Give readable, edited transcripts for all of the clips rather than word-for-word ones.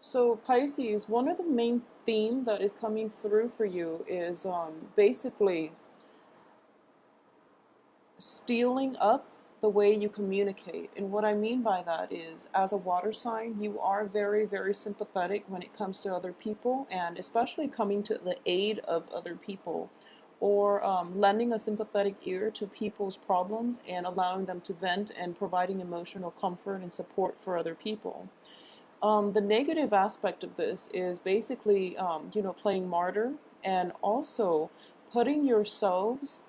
So Pisces, one of the main theme that is coming through for you is basically stealing up the way you communicate. And what I mean by that is, as a water sign, you are very, very sympathetic when it comes to other people, and especially coming to the aid of other people, or lending a sympathetic ear to people's problems and allowing them to vent and providing emotional comfort and support for other people. The negative aspect of this is basically, playing martyr and also putting yourselves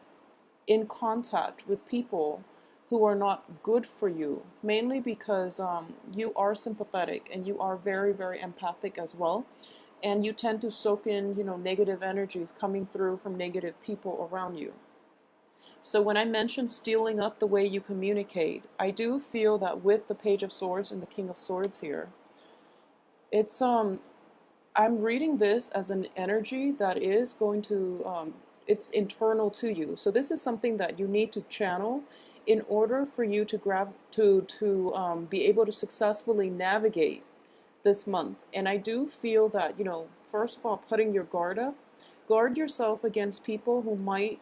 in contact with people who are not good for you, mainly because you are sympathetic and you are very, very empathic as well. And you tend to soak in, negative energies coming through from negative people around you. So when I mentioned stealing up the way you communicate, I do feel that with the Page of Swords and the King of Swords here, it's I'm reading this as an energy that is going to it's internal to you. So this is something that you need to channel in order for you to grab to be able to successfully navigate this month. And I do feel that, first of all, putting your guard up, guard yourself against people who might,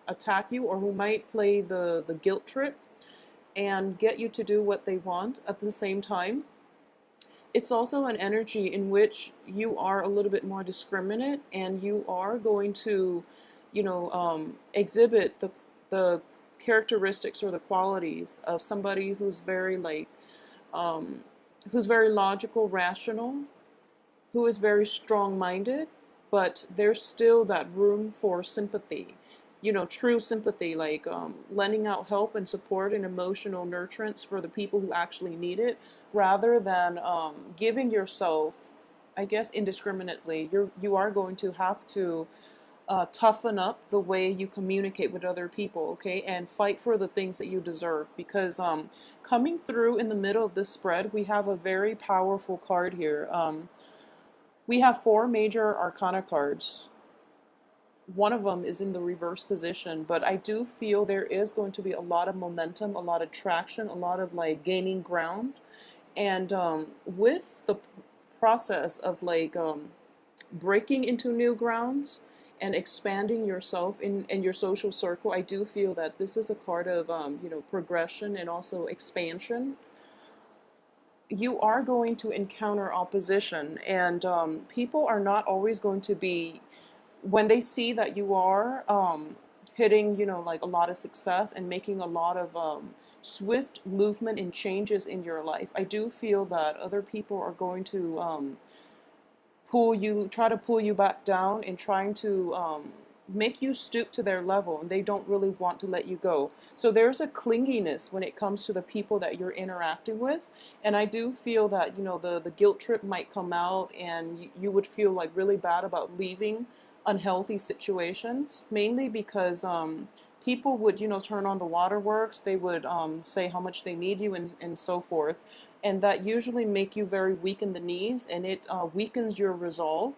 attack you, or who might play the guilt trip and get you to do what they want at the same time. It's also an energy in which you are a little bit more discriminate, and you are going to, exhibit the characteristics or the qualities of somebody who's very um, who's very logical, rational, who is very strong-minded, but there's still that room for sympathy, true sympathy, like lending out help and support and emotional nurturance for the people who actually need it, rather than giving yourself, I guess, indiscriminately. You are going to have to toughen up the way you communicate with other people, okay, and fight for the things that you deserve. Because coming through in the middle of this spread, we have a very powerful card here. We have four major arcana cards. One of them is in the reverse position, but I do feel there is going to be a lot of momentum, a lot of traction, a lot of like gaining ground. And with the process of breaking into new grounds and expanding yourself in your social circle, I do feel that this is a card of progression and also expansion. You are going to encounter opposition, and people are not always going to be, when they see that you are hitting, like a lot of success and making a lot of swift movement and changes in your life. I do feel that other people are going to try to pull you back down, and trying to make you stoop to their level, and they don't really want to let you go. So there's a clinginess when it comes to the people that you're interacting with, and I do feel that, the guilt trip might come out, and you would feel like really bad about leaving unhealthy situations, mainly because people would, turn on the waterworks, they would say how much they need you, and so forth, and that usually make you very weak in the knees, and it weakens your resolve.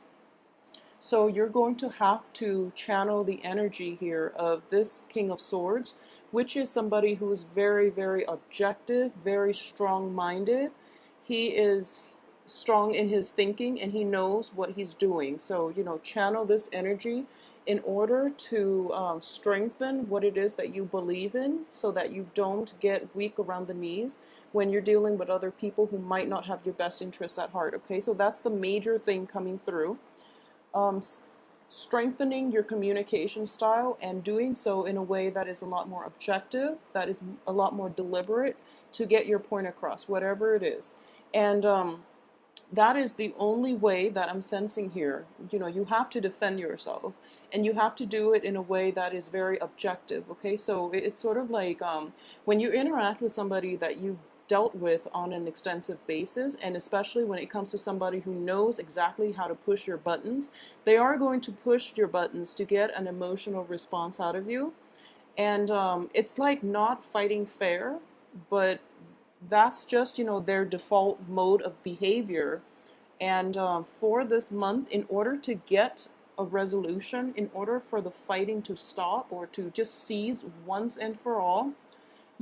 So you're going to have to channel the energy here of this King of Swords, which is somebody who is very, very objective, very strong-minded. He is strong in his thinking, and he knows what he's doing. So, channel this energy in order to strengthen what it is that you believe in, so that you don't get weak around the knees when you're dealing with other people who might not have your best interests at heart. Okay, so that's the major thing coming through. um, Strengthening your communication style, and doing so in a way that is a lot more objective, that is a lot more deliberate, to get your point across, whatever it is. And that is the only way that I'm sensing here. You have to defend yourself, and you have to do it in a way that is very objective. Okay, so it's sort of like when you interact with somebody that you've dealt with on an extensive basis, and especially when it comes to somebody who knows exactly how to push your buttons, they are going to push your buttons to get an emotional response out of you. And it's like not fighting fair, but that's just, their default mode of behavior. And for this month, in order to get a resolution, in order for the fighting to stop, or to just cease once and for all,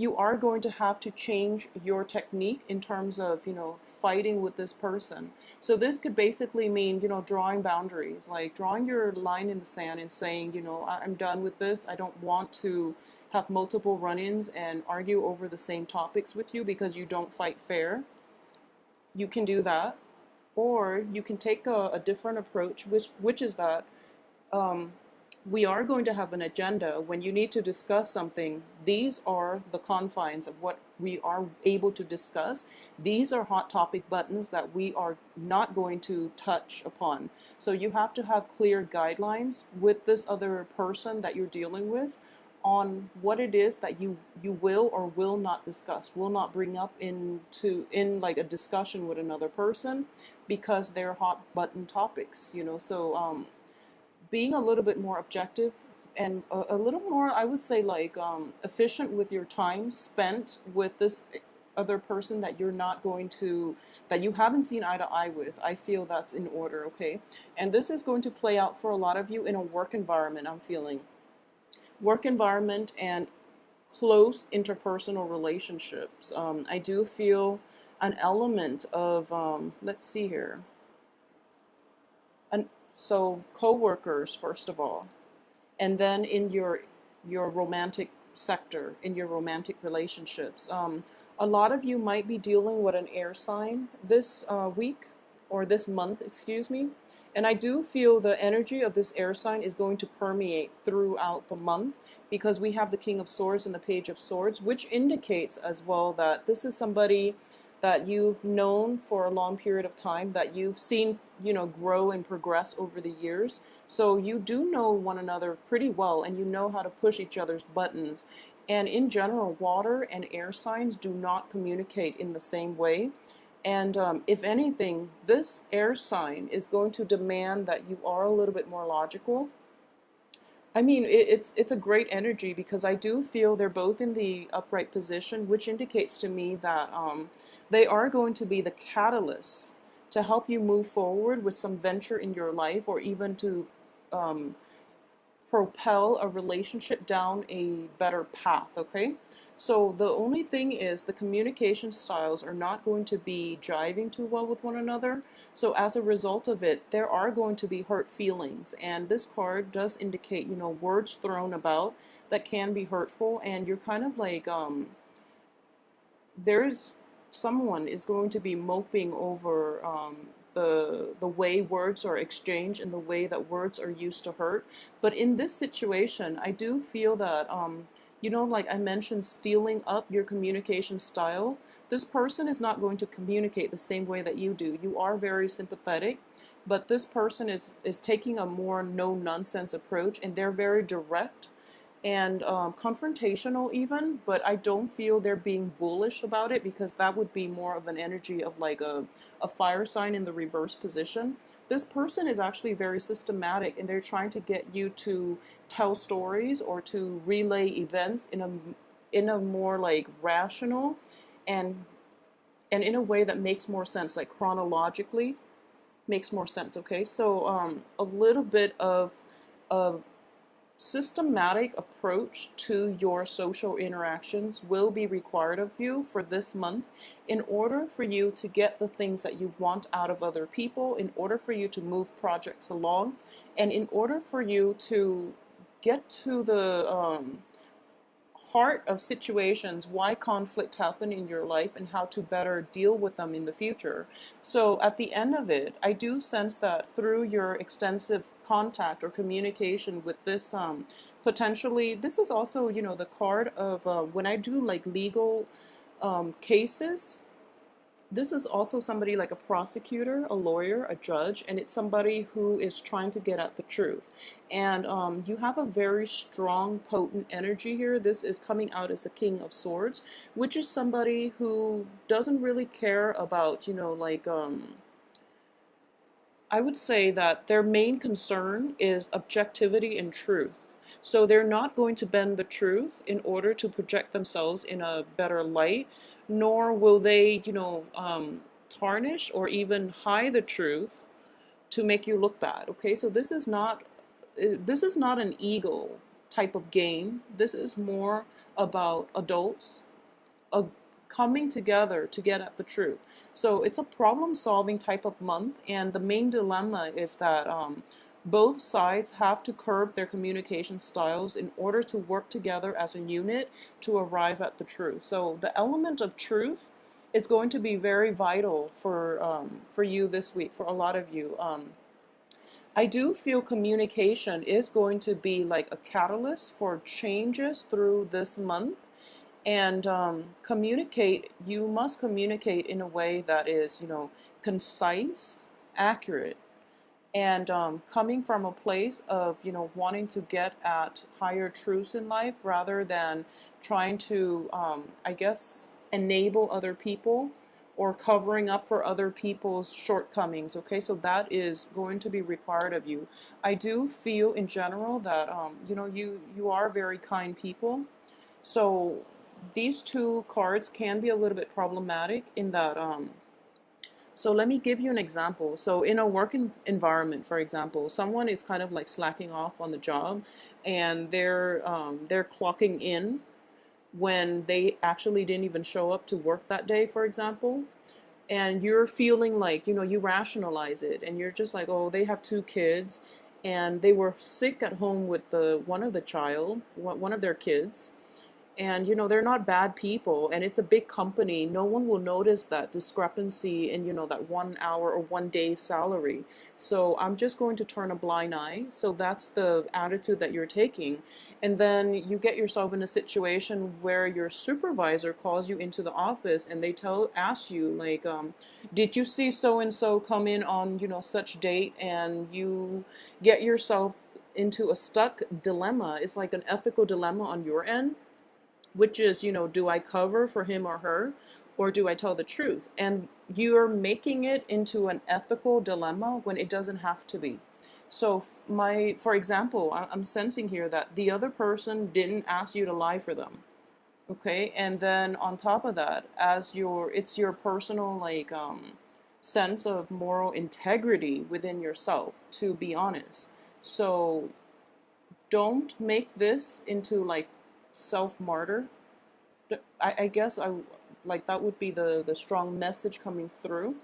you are going to have to change your technique in terms of, fighting with this person. So this could basically mean, drawing boundaries, like drawing your line in the sand and saying, I'm done with this. I don't want to have multiple run-ins and argue over the same topics with you because you don't fight fair. You can do that. Or you can take a different approach, which is that um, we are going to have an agenda. When you need to discuss something, these are the confines of what we are able to discuss. These are hot topic buttons that we are not going to touch upon. So you have to have clear guidelines with this other person that you're dealing with on what it is that you will or will not discuss, will not bring up in like a discussion with another person, because they're hot button topics, so being a little bit more objective and a little more, I would say, like efficient with your time spent with this other person that you're not going to, that you haven't seen eye to eye with. I feel that's in order, okay? And this is going to play out for a lot of you in a work environment. I'm feeling work environment and close interpersonal relationships. I do feel an element of let's see here, and so co-workers first of all, and then in your romantic sector, in your romantic relationships. A lot of you might be dealing with an air sign this week, or this month, excuse me. And I do feel the energy of this air sign is going to permeate throughout the month, because we have the King of Swords and the Page of Swords, which indicates as well that this is somebody that you've known for a long period of time, that you've seen, grow and progress over the years. So you do know one another pretty well, and you know how to push each other's buttons. And in general, water and air signs do not communicate in the same way. And if anything, this air sign is going to demand that you are a little bit more logical. I mean, it's a great energy, because I do feel they're both in the upright position, which indicates to me that they are going to be the catalyst to help you move forward with some venture in your life, or even to um, propel a relationship down a better path, okay? So the only thing is the communication styles are not going to be jiving too well with one another. So as a result of it, there are going to be hurt feelings. And this card does indicate, words thrown about that can be hurtful. And you're kind of like, there's someone is going to be moping over the way words are exchanged and the way that words are used to hurt. But in this situation, I do feel that like I mentioned, stealing up your communication style. This person is not going to communicate the same way that you do. You are very sympathetic, but this person is taking a more no nonsense approach, and they're very direct and confrontational even, but I don't feel they're being bullish about it, because that would be more of an energy of like a fire sign in the reverse position. This person is actually very systematic, and they're trying to get you to tell stories or to relay events in a more like rational and in a way that makes more sense, like chronologically makes more sense, okay? So a little bit of a systematic approach to your social interactions will be required of you for this month, in order for you to get the things that you want out of other people, in order for you to move projects along, and in order for you to get to the heart of situations, why conflict happen in your life, and how to better deal with them in the future. So at the end of it, I do sense that through your extensive contact or communication with this, potentially, this is also, the card of when I do like legal cases. This is also somebody like a prosecutor, a lawyer, a judge, and it's somebody who is trying to get at the truth. And you have a very strong, potent energy here. This is coming out as the King of Swords, which is somebody who doesn't really care about, I would say that their main concern is objectivity and truth. So they're not going to bend the truth in order to project themselves in a better light, nor will they, tarnish or even hide the truth to make you look bad. Okay, so this is not an ego type of game. This is more about adults a coming together to get at the truth. So it's a problem solving type of month, and the main dilemma is that both sides have to curb their communication styles in order to work together as a unit to arrive at the truth. So the element of truth is going to be very vital for you this week, for a lot of you. I do feel communication is going to be like a catalyst for changes through this month. And you must communicate in a way that is, concise, accurate, and coming from a place of, wanting to get at higher truths in life rather than trying to, I guess, enable other people or covering up for other people's shortcomings. Okay, so that is going to be required of you. I do feel in general that, you are very kind people. So these two cards can be a little bit problematic in that, so let me give you an example. So in a working environment, for example, someone is kind of like slacking off on the job, and they're clocking in when they actually didn't even show up to work that day, for example. And you're feeling like, you rationalize it, and you're just like, oh, they have two kids, and they were sick at home with one of their kids, and they're not bad people, and it's a big company. No one will notice that discrepancy in that 1 hour or 1 day's salary. So I'm just going to turn a blind eye. So that's the attitude that you're taking. And then you get yourself in a situation where your supervisor calls you into the office, and they ask you like, did you see so and so come in on such date? And you get yourself into a stuck dilemma. It's like an ethical dilemma on your end, which is, do I cover for him or her, or do I tell the truth? And you're making it into an ethical dilemma when it doesn't have to be. So for example, I'm sensing here that the other person didn't ask you to lie for them. Okay, and then on top of that, it's your personal like sense of moral integrity within yourself to be honest. So don't make this into like self-martyr. I guess I like that would be the strong message coming through,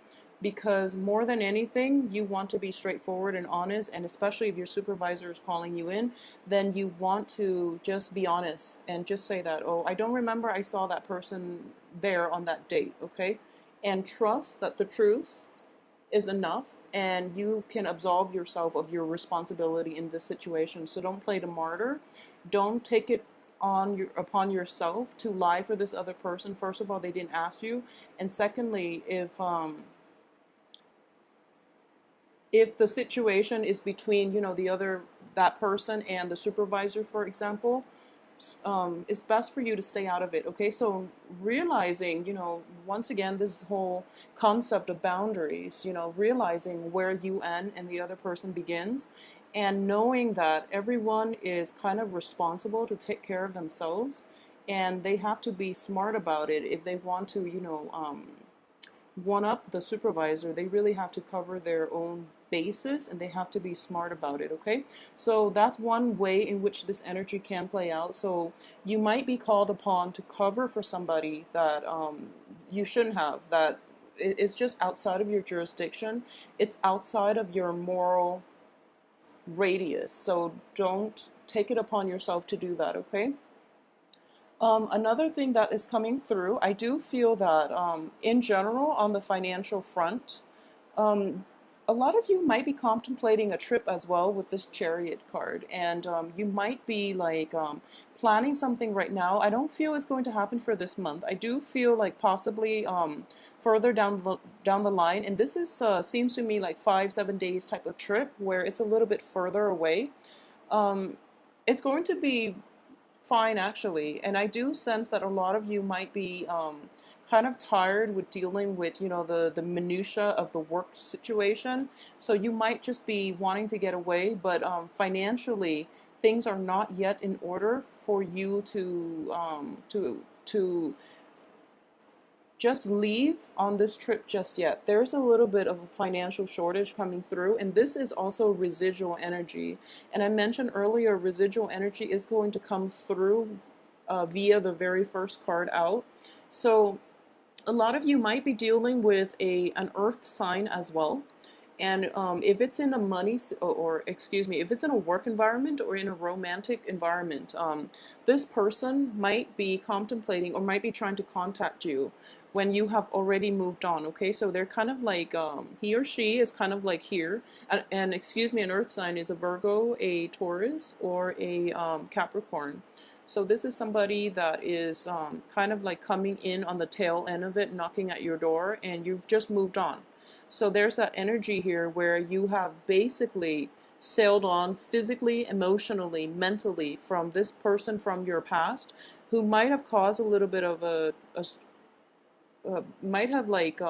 because more than anything you want to be straightforward and honest, and especially if your supervisor is calling you in, then you want to just be honest and just say that, oh, I don't remember I saw that person there on that date. Okay, and trust that the truth is enough, and you can absolve yourself of your responsibility in this situation. So don't play the martyr. Don't take it upon yourself to lie for this other person. First of all, they didn't ask you, and secondly, if the situation is between that person and the supervisor, for example, it's best for you to stay out of it. Okay, so realizing, once again, this whole concept of boundaries, realizing where you end and the other person begins, and knowing that everyone is kind of responsible to take care of themselves, and they have to be smart about it if they want to, one up the supervisor. They really have to cover their own basis, and they have to be smart about it. Okay, so that's one way in which this energy can play out. So you might be called upon to cover for somebody that you shouldn't have, that it's just outside of your jurisdiction, it's outside of your moral radius. So don't take it upon yourself to do that. Okay, another thing that is coming through, I do feel that in general on the financial front, um, a lot of you might be contemplating a trip as well with this Chariot card, and you might be like planning something right now. I don't feel it's going to happen for this month. I do feel like possibly further down the line, and this is seems to me like 5-7 days type of trip where it's a little bit further away. Um, it's going to be fine actually, and I do sense that a lot of you might be kind of tired with dealing with the minutia of the work situation. So you might just be wanting to get away, but financially things are not yet in order for you to just leave on this trip just yet. There's a little bit of a financial shortage coming through, and this is also residual energy. And I mentioned earlier, residual energy is going to come through via the very first card out. So a lot of you might be dealing with an earth sign as well. And if it's in a or excuse me, if it's in a work environment or in a romantic environment, this person might be contemplating or might be trying to contact you when you have already moved on. Okay, so they're kind of like, he or she is kind of like here. And excuse me, an earth sign is a Virgo, a Taurus, or a Capricorn. So this is somebody that is kind of like coming in on the tail end of it, knocking at your door, and you've just moved on. So there's that energy here where you have basically sailed on physically, emotionally, mentally from this person from your past who might have caused a little bit of might have like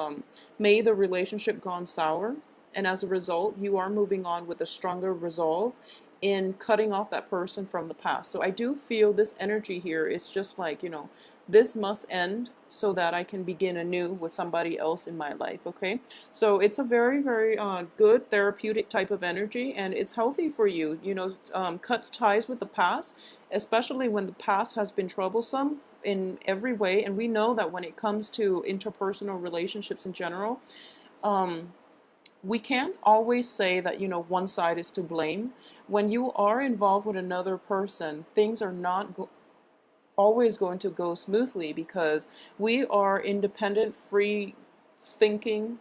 made the relationship gone sour, and as a result you are moving on with a stronger resolve in cutting off that person from the past. So I do feel this energy here is just like, this must end so that I can begin anew with somebody else in my life. Okay, so it's a very, very good therapeutic type of energy, and it's healthy for you. Cut ties with the past, especially when the past has been troublesome in every way. And we know that when it comes to interpersonal relationships in general, we can't always say that, one side is to blame. When you are involved with another person, things are not always going to go smoothly because we are independent, free thinking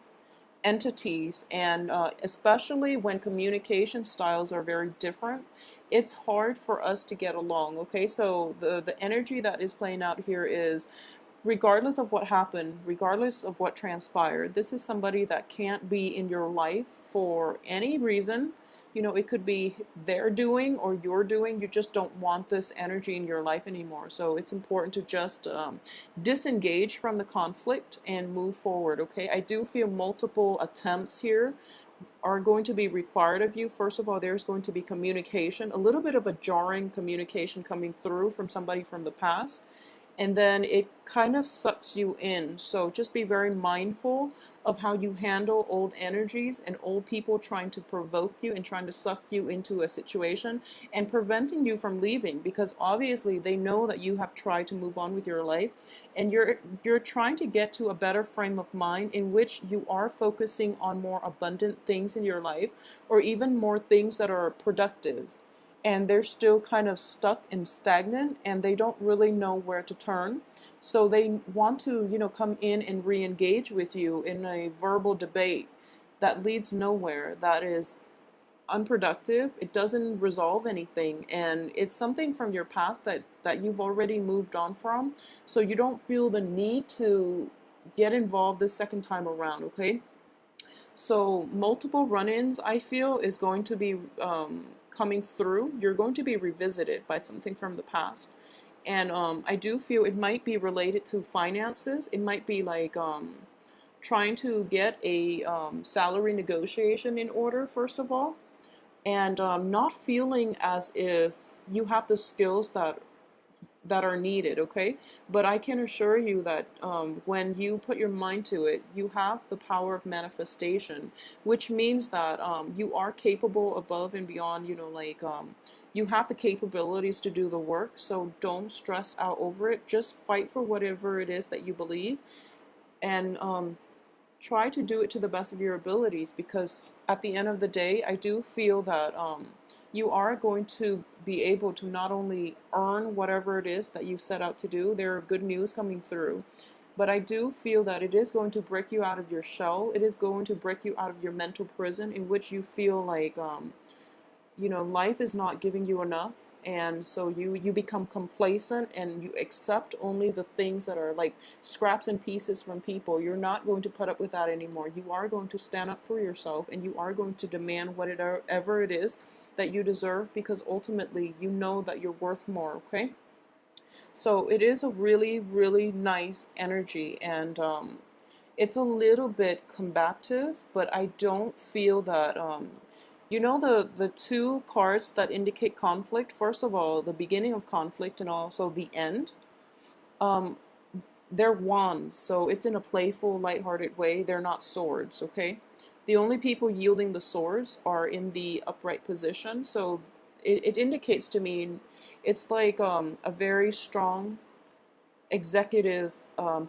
entities, and especially when communication styles are very different, it's hard for us to get along. Okay, so the energy that is playing out here is, regardless of what happened, regardless of what transpired, this is somebody that can't be in your life for any reason. It could be their doing or your doing. You just don't want this energy in your life anymore. So it's important to just disengage from the conflict and move forward. Okay, I do feel multiple attempts here are going to be required of you. First of all, there's going to be communication, a little bit of a jarring communication coming through from somebody from the past, and then it kind of sucks you in. So just be very mindful of how you handle old energies and old people trying to provoke you and trying to suck you into a situation and preventing you from leaving, because obviously they know that you have tried to move on with your life, and you're trying to get to a better frame of mind in which you are focusing on more abundant things in your life, or even more things that are productive, and they're still kind of stuck and stagnant, and they don't really know where to turn. So they want to, come in and re-engage with you in a verbal debate that leads nowhere, that is unproductive. It doesn't resolve anything, and it's something from your past that you've already moved on from. So you don't feel the need to get involved the second time around. Okay, so multiple run-ins, I feel, is going to be coming through. You're going to be revisited by something from the past. And I do feel it might be related to finances. It might be like trying to get a salary negotiation in order, first of all, and not feeling as if you have the skills that are needed. Okay, but I can assure you that when you put your mind to it, you have the power of manifestation, which means that you are capable above and beyond. You have the capabilities to do the work. So don't stress out over it. Just fight for whatever it is that you believe, and try to do it to the best of your abilities, because at the end of the day, I do feel that you are going to be able to not only earn whatever it is that you set out to do. There are good news coming through, but I do feel that it is going to break you out of your shell. It is going to break you out of your mental prison in which you feel like life is not giving you enough, and so you become complacent and you accept only the things that are like scraps and pieces from people. You're not going to put up with that anymore. You are going to stand up for yourself, and you are going to demand whatever it is that you deserve, because ultimately you know that you're worth more. Okay, so it is a really, really nice energy, and it's a little bit combative, but I don't feel that the two cards that indicate conflict. First of all, the beginning of conflict and also the end. Um, they're wands, so it's in a playful, lighthearted way. They're not swords. Okay, the only people yielding the swords are in the upright position. So it indicates to me it's like a very strong executive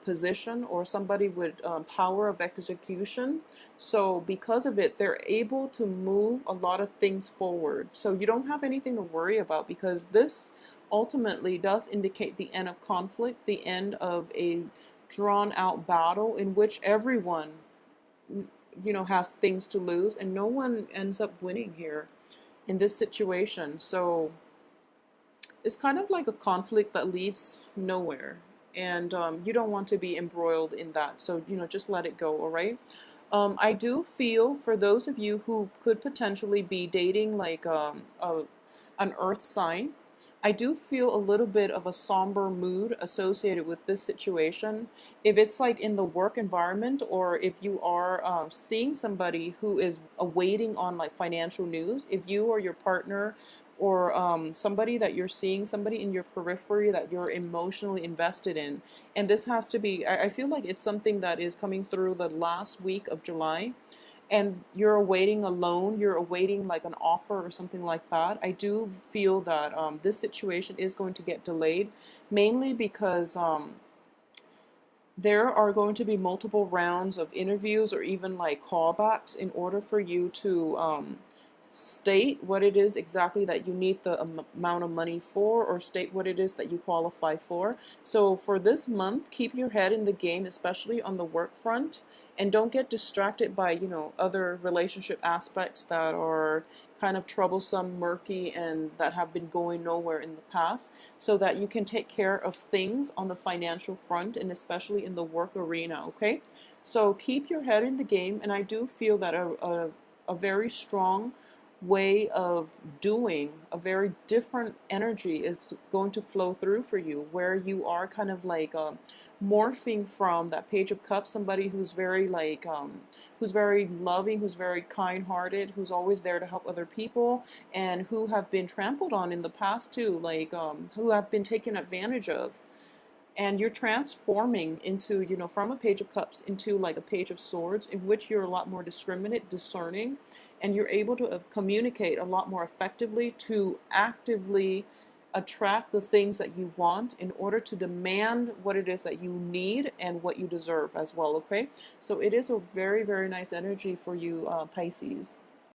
position or somebody with power of execution. So because of it, they're able to move a lot of things forward. So you don't have anything to worry about, because this ultimately does indicate the end of conflict, the end of a drawn out battle in which everyone, has things to lose, and no one ends up winning here in this situation. So it's kind of like a conflict that leads nowhere, and you don't want to be embroiled in that. So just let it go. All right. I do feel for those of you who could potentially be dating like an earth sign, I do feel a little bit of a somber mood associated with this situation. If it's like in the work environment, or if you are seeing somebody who is awaiting on like financial news, if you or your partner or somebody that you're seeing, somebody in your periphery that you're emotionally invested in, and this has to be, I feel like it's something that is coming through the last week of July, and you're awaiting a loan, you're awaiting like an offer or something like that. I do feel that this situation is going to get delayed, mainly because there are going to be multiple rounds of interviews or even like callbacks in order for you to state what it is exactly that you need the amount of money for, or state what it is that you qualify for. So for this month, keep your head in the game, especially on the work front, and don't get distracted by other relationship aspects that are kind of troublesome, murky, and that have been going nowhere in the past, so that you can take care of things on the financial front, and especially in the work arena. Okay, so keep your head in the game, and I do feel that a very strong way of doing, a very different energy is going to flow through for you, where you are kind of like morphing from that Page of Cups, somebody who's very like who's very loving, who's very kind-hearted, who's always there to help other people, and who have been trampled on in the past too, like who have been taken advantage of. And you're transforming into, from a Page of Cups into like a Page of Swords, in which you're a lot more discriminate, discerning, and you're able to communicate a lot more effectively to actively attract the things that you want in order to demand what it is that you need and what you deserve as well. Okay, so it is a very, very nice energy for you, Pisces.